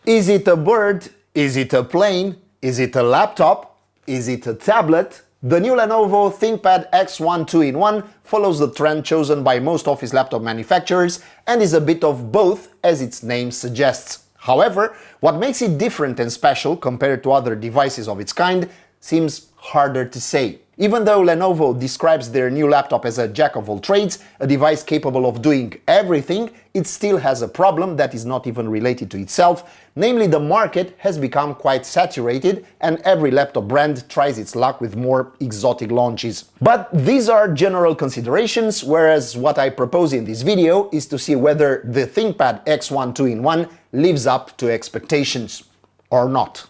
Is it a bird? Is it a plane? Is it a laptop? Is it a tablet? The new Lenovo ThinkPad X1 2-in-1 follows the trend chosen by most office laptop manufacturers and is a bit of both, as its name suggests. However, what makes it different and special compared to other devices of its kind seems harder to say. Even though Lenovo describes their new laptop as a jack of all trades, a device capable of doing everything, it still has a problem that is not even related to itself, namely the market has become quite saturated and every laptop brand tries its luck with more exotic launches. But these are general considerations, whereas what I propose in this video is to see whether the ThinkPad X1 2-in-1 lives up to expectations or not.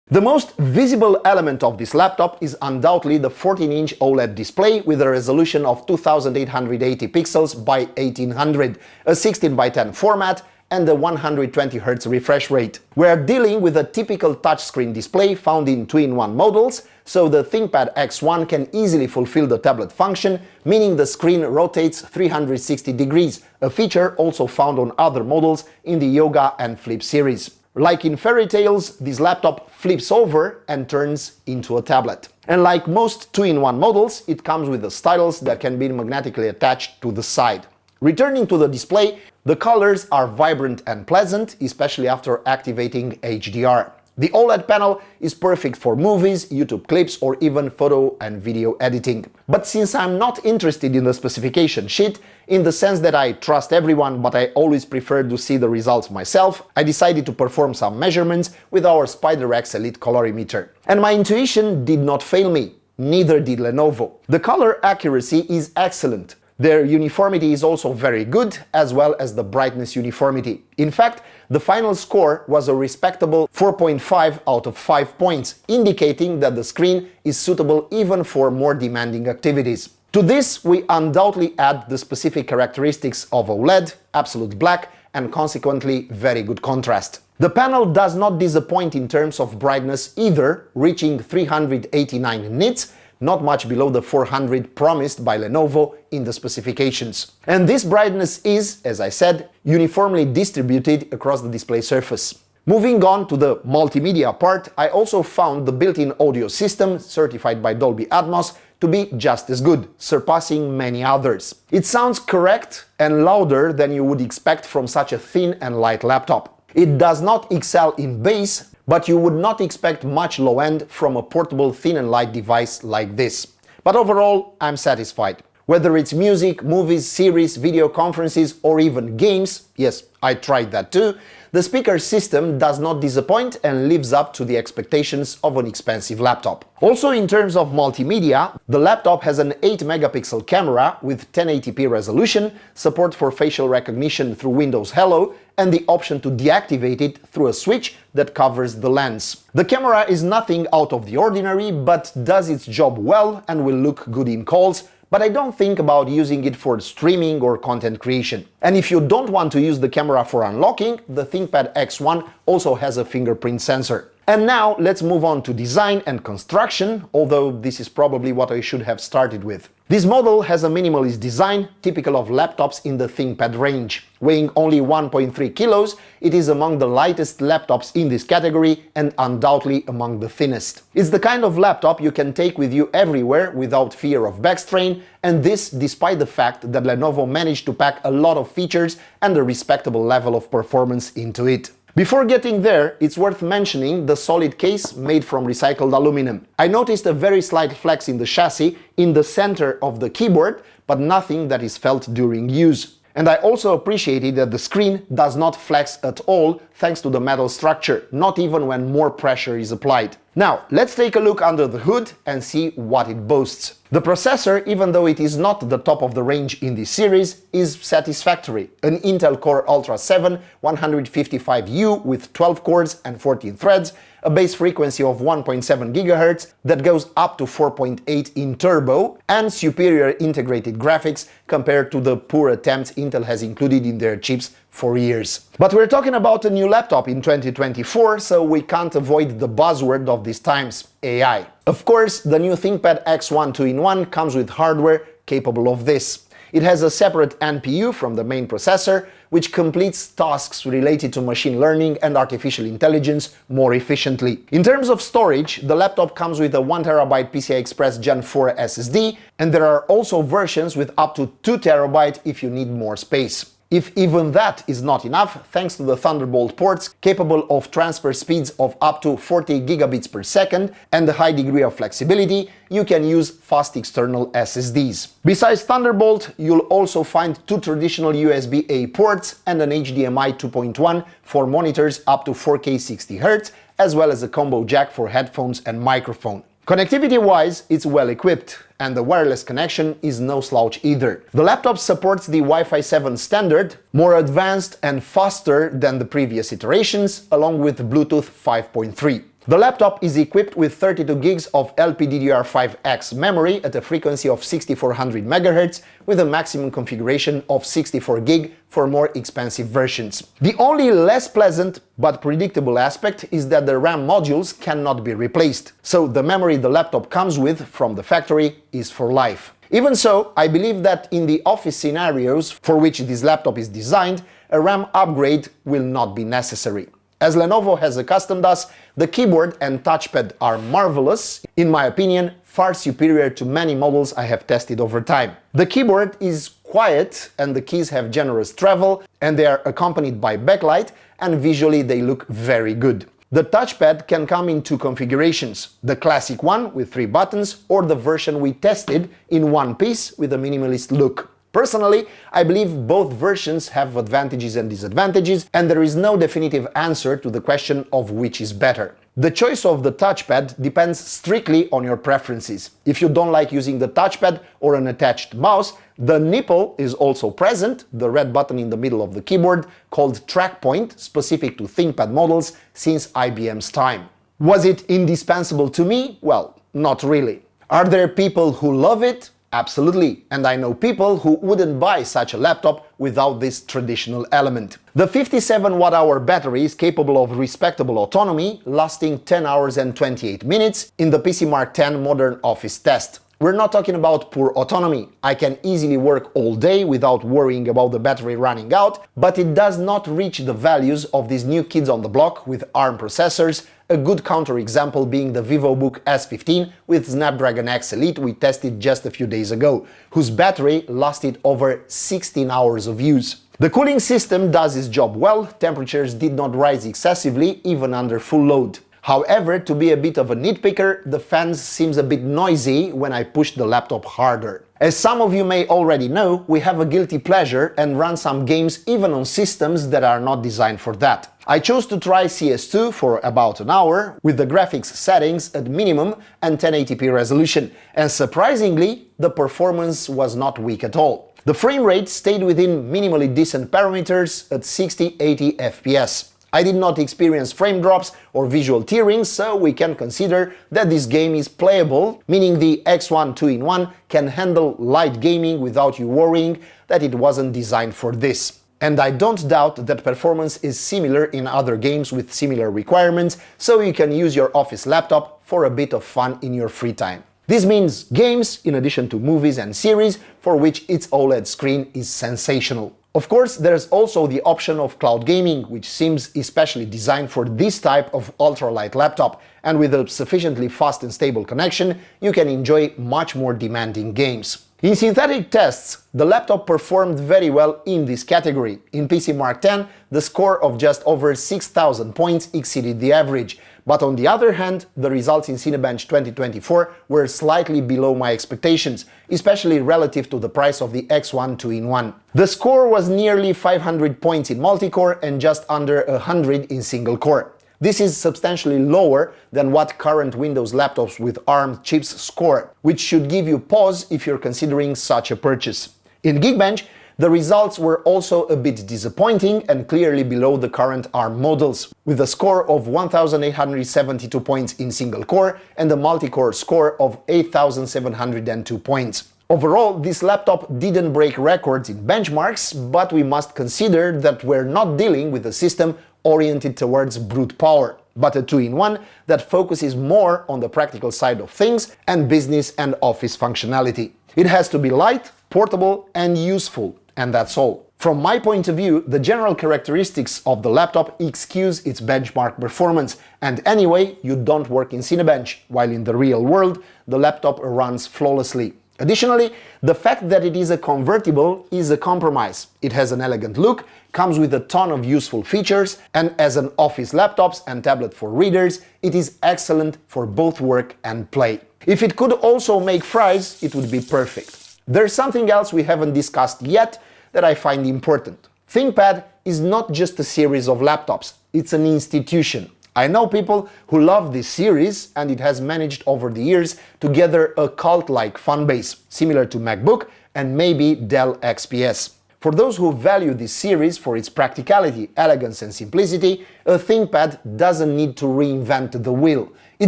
The most visible element of this laptop is undoubtedly the 14-inch OLED display with a resolution of 2880 pixels by 1800, a 16 by 10 format, and a 120 Hz refresh rate. We are dealing with a typical touchscreen display found in 2-in-1 models, so the ThinkPad X1 can easily fulfill the tablet function, meaning the screen rotates 360 degrees, a feature also found on other models in the Yoga and Flip series. Like in fairy tales, this laptop flips over and turns into a tablet. And like most 2-in-1 models, it comes with a stylus that can be magnetically attached to the side. Returning to the display, the colors are vibrant and pleasant, especially after activating HDR. The OLED panel is perfect for movies, YouTube clips, or even photo and video editing. But since I'm not interested in the specification sheet, in the sense that I trust everyone but I always prefer to see the results myself, I decided to perform some measurements with our SpiderX Elite colorimeter. And my intuition did not fail me, neither did Lenovo. The color accuracy is excellent. Their uniformity is also very good, as well as the brightness uniformity. In fact, the final score was a respectable 4.5 out of 5 points, indicating that the screen is suitable even for more demanding activities. To this, we undoubtedly add the specific characteristics of OLED, absolute black, and consequently very good contrast. The panel does not disappoint in terms of brightness either, reaching 389 nits, not much below the 400 promised by Lenovo in the specifications. And this brightness is, as I said, uniformly distributed across the display surface. Moving on to the multimedia part, I also found the built-in audio system, certified by Dolby Atmos, to be just as good, surpassing many others. It sounds correct and louder than you would expect from such a thin and light laptop. It does not excel in bass, but you would not expect much low-end from a portable thin and light device like this. But overall, I'm satisfied. Whether it's music, movies, series, video conferences, or even games, yes, I tried that too, the speaker system does not disappoint and lives up to the expectations of an expensive laptop. Also in terms of multimedia, the laptop has an 8-megapixel camera with 1080p resolution, support for facial recognition through Windows Hello, and the option to deactivate it through a switch that covers the lens. The camera is nothing out of the ordinary, but does its job well and will look good in calls, but I don't think about using it for streaming or content creation. And if you don't want to use the camera for unlocking, the ThinkPad X1 also has a fingerprint sensor. And now let's move on to design and construction, although this is probably what I should have started with. This model has a minimalist design, typical of laptops in the ThinkPad range. Weighing only 1.3 kilos, it is among the lightest laptops in this category and undoubtedly among the thinnest. It's the kind of laptop you can take with you everywhere without fear of back strain, and this despite the fact that Lenovo managed to pack a lot of features and a respectable level of performance into it. Before getting there, it's worth mentioning the solid case made from recycled aluminum. I noticed a very slight flex in the chassis in the center of the keyboard, but nothing that is felt during use. And I also appreciated that the screen does not flex at all thanks to the metal structure, not even when more pressure is applied. Now, let's take a look under the hood and see what it boasts. The processor, even though it is not the top of the range in this series, is satisfactory. An Intel Core Ultra 7 155U with 12 cores and 14 threads, a base frequency of 1.7 GHz that goes up to 4.8 in turbo, and superior integrated graphics compared to the poor attempts Intel has included in their chips for years. But we're talking about a new laptop in 2024, so we can't avoid the buzzword of these times, AI. Of course, the new ThinkPad X1 2-in-1 comes with hardware capable of this. It has a separate NPU from the main processor, which completes tasks related to machine learning and artificial intelligence more efficiently. In terms of storage, the laptop comes with a 1TB PCI Express Gen 4 SSD, and there are also versions with up to 2TB if you need more space. If even that is not enough, thanks to the Thunderbolt ports capable of transfer speeds of up to 40 gigabits per second and a high degree of flexibility, you can use fast external SSDs. Besides Thunderbolt, you'll also find two traditional USB-A ports and an HDMI 2.1 for monitors up to 4K 60Hz, as well as a combo jack for headphones and microphone. Connectivity-wise, it's well equipped, and the wireless connection is no slouch either. The laptop supports the Wi-Fi 7 standard, more advanced and faster than the previous iterations, along with Bluetooth 5.3. The laptop is equipped with 32 gigs of LPDDR5X memory at a frequency of 6400 MHz with a maximum configuration of 64 gig for more expensive versions. The only less pleasant but predictable aspect is that the RAM modules cannot be replaced, so the memory the laptop comes with from the factory is for life. Even so, I believe that in the office scenarios for which this laptop is designed, a RAM upgrade will not be necessary. As Lenovo has accustomed us, the keyboard and touchpad are marvelous, in my opinion, far superior to many models I have tested over time. The keyboard is quiet and the keys have generous travel, and they are accompanied by backlight, and visually they look very good. The touchpad can come in two configurations, the classic one with 3 buttons or the version we tested in one piece with a minimalist look. Personally, I believe both versions have advantages and disadvantages, and there is no definitive answer to the question of which is better. The choice of the touchpad depends strictly on your preferences. If you don't like using the touchpad or an attached mouse, the nipple is also present, the red button in the middle of the keyboard, called TrackPoint, specific to ThinkPad models since IBM's time. Was it indispensable to me? Well, not really. Are there people who love it? Absolutely, and I know people who wouldn't buy such a laptop without this traditional element. The 57 Wh battery is capable of respectable autonomy, lasting 10 hours and 28 minutes in the PCMark 10 Modern Office test. We're not talking about poor autonomy. I can easily work all day without worrying about the battery running out, but it does not reach the values of these new kids on the block with ARM processors, a good counterexample being the VivoBook S15 with Snapdragon X Elite we tested just a few days ago, whose battery lasted over 16 hours of use. The cooling system does its job well, temperatures did not rise excessively even under full load. However, to be a bit of a nitpicker, the fans seems a bit noisy when I push the laptop harder. As some of you may already know, we have a guilty pleasure and run some games even on systems that are not designed for that. I chose to try CS2 for about an hour with the graphics settings at minimum and 1080p resolution, and surprisingly, the performance was not weak at all. The frame rate stayed within minimally decent parameters at 60-80 FPS. I did not experience frame drops or visual tearing, so we can consider that this game is playable, meaning the X1 2-in-1 can handle light gaming without you worrying that it wasn't designed for this. And I don't doubt that performance is similar in other games with similar requirements, so you can use your office laptop for a bit of fun in your free time. This means games, in addition to movies and series, for which its OLED screen is sensational. Of course, there's also the option of cloud gaming, which seems especially designed for this type of ultralight laptop, and with a sufficiently fast and stable connection, you can enjoy much more demanding games. In synthetic tests, the laptop performed very well in this category. In PCMark 10, the score of just over 6,000 points exceeded the average. But on the other hand, the results in Cinebench 2024 were slightly below my expectations, especially relative to the price of the X1 2-in-1. The score was nearly 500 points in multi-core and just under 100 in single-core. This is substantially lower than what current Windows laptops with ARM chips score, which should give you pause if you're considering such a purchase. In Geekbench, the results were also a bit disappointing and clearly below the current ARM models, with a score of 1,872 points in single-core and a multi-core score of 8,702 points. Overall, this laptop didn't break records in benchmarks, but we must consider that we're not dealing with a system oriented towards brute power, but a 2-in-1 that focuses more on the practical side of things and business and office functionality. It has to be light, portable and useful, and that's all. From my point of view, the general characteristics of the laptop excuse its benchmark performance, and anyway, you don't work in Cinebench, while in the real world, the laptop runs flawlessly. Additionally, the fact that it is a convertible is a compromise. It has an elegant look, comes with a ton of useful features, and as an office laptop and tablet for readers, it is excellent for both work and play. If it could also make fries, it would be perfect. There's something else we haven't discussed yet that I find important. ThinkPad is not just a series of laptops, it's an institution. I know people who love this series, and it has managed over the years to gather a cult-like fanbase, similar to MacBook and maybe Dell XPS. For those who value this series for its practicality, elegance and simplicity, a ThinkPad doesn't need to reinvent the wheel. It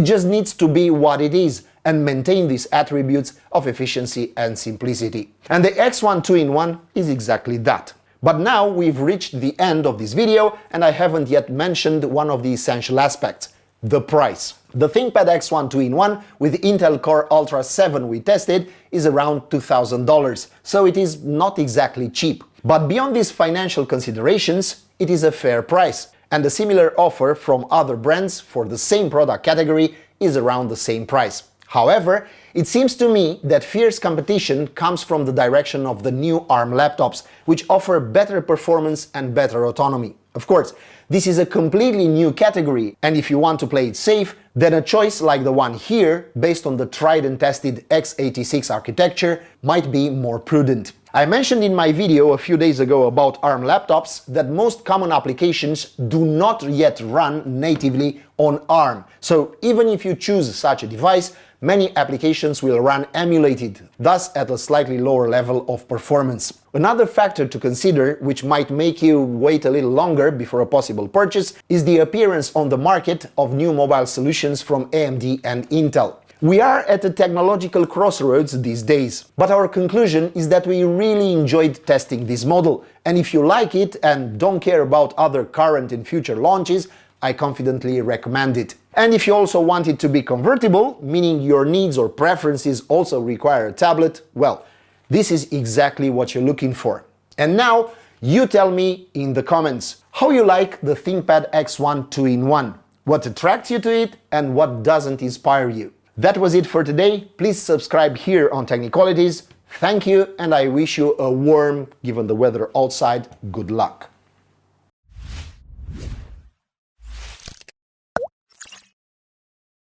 just needs to be what it is and maintain these attributes of efficiency and simplicity. And the X1 2-in-1 is exactly that. But now we've reached the end of this video, and I haven't yet mentioned one of the essential aspects: the price. The ThinkPad X1 2-in-1 with Intel Core Ultra 7 we tested is around $2,000, so it is not exactly cheap. But beyond these financial considerations, it is a fair price, and a similar offer from other brands for the same product category is around the same price. However, it seems to me that fierce competition comes from the direction of the new ARM laptops, which offer better performance and better autonomy. Of course, this is a completely new category, and if you want to play it safe, then a choice like the one here, based on the tried and tested x86 architecture, might be more prudent. I mentioned in my video a few days ago about ARM laptops that most common applications do not yet run natively on ARM. So even if you choose such a device, many applications will run emulated, thus at a slightly lower level of performance. Another factor to consider, which might make you wait a little longer before a possible purchase, is the appearance on the market of new mobile solutions from AMD and Intel. We are at a technological crossroads these days, but our conclusion is that we really enjoyed testing this model, and if you like it and don't care about other current and future launches, I confidently recommend it. And if you also want it to be convertible, meaning your needs or preferences also require a tablet, well, this is exactly what you're looking for. And now, you tell me in the comments how you like the ThinkPad X1 2-in-1, what attracts you to it and what doesn't inspire you. That was it for today. Please subscribe here on Technicalities. Thank you, and I wish you a warm, given the weather outside, good luck.